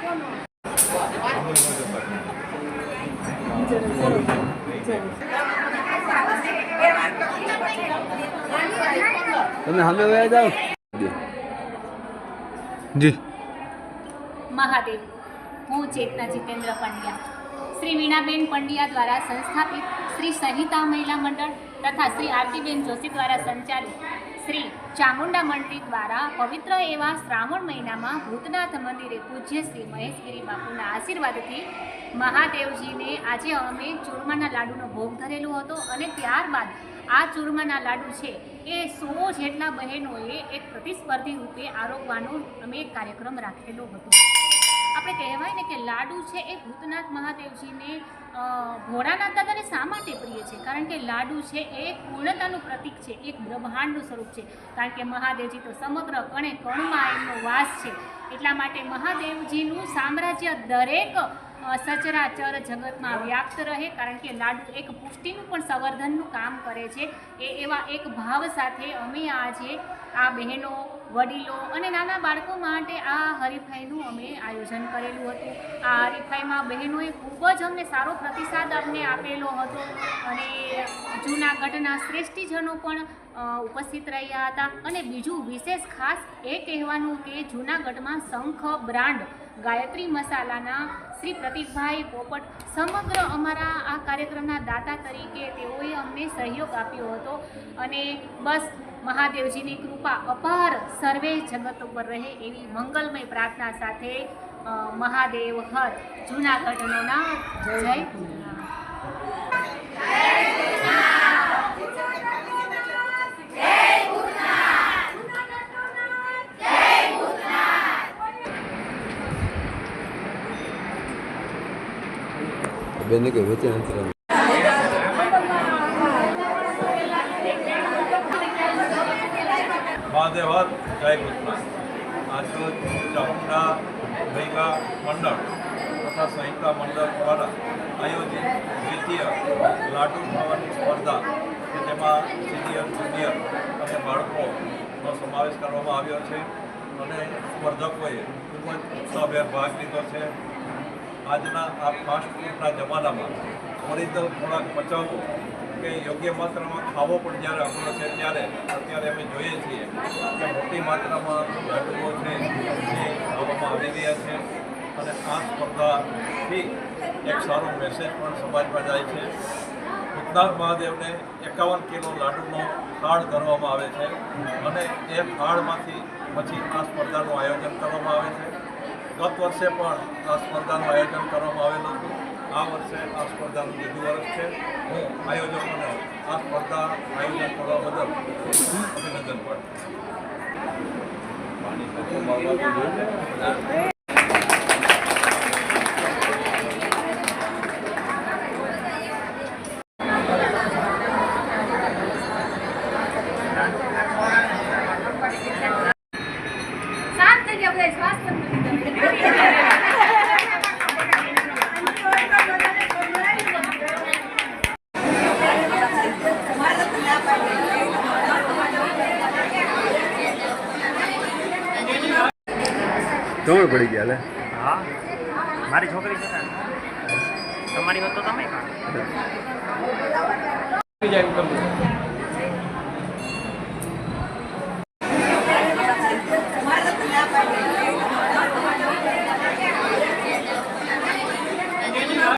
તમે સામે વયા જાઓ જી। મહાદેવ, હું ચેतना જીतेન્દ્ર પંડ્યા, શ્રી વીણાબેન પંડ્યા દ્વારા સંસ્થાપિત શ્રી સંહિતા મહિલા મંડળ તથા શ્રી આરતીબેન જોશી દ્વારા સંચાલિત શ્રી ચામુંડા મંડળી દ્વારા પવિત્ર એવા શ્રાવણ મહિનામાં ભૂતનાથ મંદિરે પૂજ્ય શ્રી મહેશગીરી બાપુના આશીર્વાદથી મહાદેવજીને આજે અમે ચૂરમાના લાડુનો ભોગ ધરેલો હતો અને ત્યારબાદ આ ચૂરમાના લાડુ છે એ 100 જેટલા બહેનોએ એક પ્રતિસ્પર્ધી રૂપે આરોગવાનો અમે એક કાર્યક્રમ રાખેલો હતો। આપણે કહેવાય ને કે લાડુ છે એ ભૂતનાથ મહાદેવજીને ભોળાનાથ દાદાને શા માટે પ્રિય છે? કારણ કે લાડુ છે એ પૂર્ણતાનું પ્રતીક છે, એક બ્રહ્માંડનું સ્વરૂપ છે। કારણ કે મહાદેવજી તો સમગ્ર કણે કણમાં એમનો વાસ છે, એટલા માટે મહાદેવજીનું સામ્રાજ્ય દરેક સચરાચર જગતમાં વ્યાપ્ત રહે। કારણ કે લાડુ એક પુષ્ટિનું પણ સંવર્ધનનું કામ કરે છે। એવા એક ભાવ સાથે અમે આજે આ બહેનો, વડીલો અને નાના બાળકો માટે આ હરીફાઈનું અમે આયોજન કરેલું હતું। આ હરીફાઈમાં બહેનોએ ખૂબ જ અમને સારો પ્રતિસાદ અમને આપેલો હતો અને જૂનાગઢના શ્રેષ્ઠીજનો પણ ઉપસ્થિત રહ્યા હતા। અને બીજું વિશેષ ખાસ એ કહેવાનું કે જૂનાગઢમાં શંખ બ્રાન્ડ ગાયત્રી મસાલાના શ્રી પ્રતિકભાઈ પોપટ સમગ્ર અમારા આ કાર્યક્રમના દાતા તરીકે તેઓએ અમને સહયોગ આપ્યો હતો। અને બસ મહાદેવજીની કૃપા અપાર સર્વે જગત ઉપર રહે એવી મંગલમય પ્રાર્થના સાથે મહાદેવ હર, જૂનાગઢનો નાથ, જય બેને કે વચ્ચે અંતર મહાદેવ હર, જય ભૂતનાથ। આજરોજ ચામુંડા મહિલા મંડળ તથા સંહિતા મંડળ દ્વારા આયોજિત દ્વિતીય લાડુ ખાવાની સ્પર્ધા કે જેમાં સિનિયર, જુનિયર અને બાળકોનો સમાવેશ કરવામાં આવ્યો છે અને સ્પર્ધકોએ ખૂબ જ ઉત્સાહભેર ભાગ લીધો છે। આજના આ ફાસ્ટ ફૂડના જમાનામાં ઓરિજિનલ ખોરાક પચાવવો કે યોગ્ય માત્રામાં ખાવો પણ જ્યારે અઘરો છે ત્યારે અત્યારે અમે જોઈએ છીએ કે મોટી માત્રામાં લાડુઓ છે એ ખાવામાં આવી રહ્યા છે અને આ સ્પર્ધાથી એક સારો મેસેજ પણ સમાજમાં જાય છે। ભૂતનાથ મહાદેવને 51 કિલો લાડુનો થાળ ધરવામાં આવે છે અને એ થાળમાંથી પછી આ સ્પર્ધાનું આયોજન કરવામાં આવે છે। ગત વર્ષે પણ આ સ્પર્ધાનું આયોજન કરવામાં આવેલું હતું। આ વર્ષે આ સ્પર્ધાનું બીજું વર્ષ છે। હું આયોજકોને આ સ્પર્ધા આયોજન કરવા બદલ અભિનંદન પાઠવું। કોણ પડી ગયા લે? હા, મારી છોકરી છે, તમારી વાત તો તમે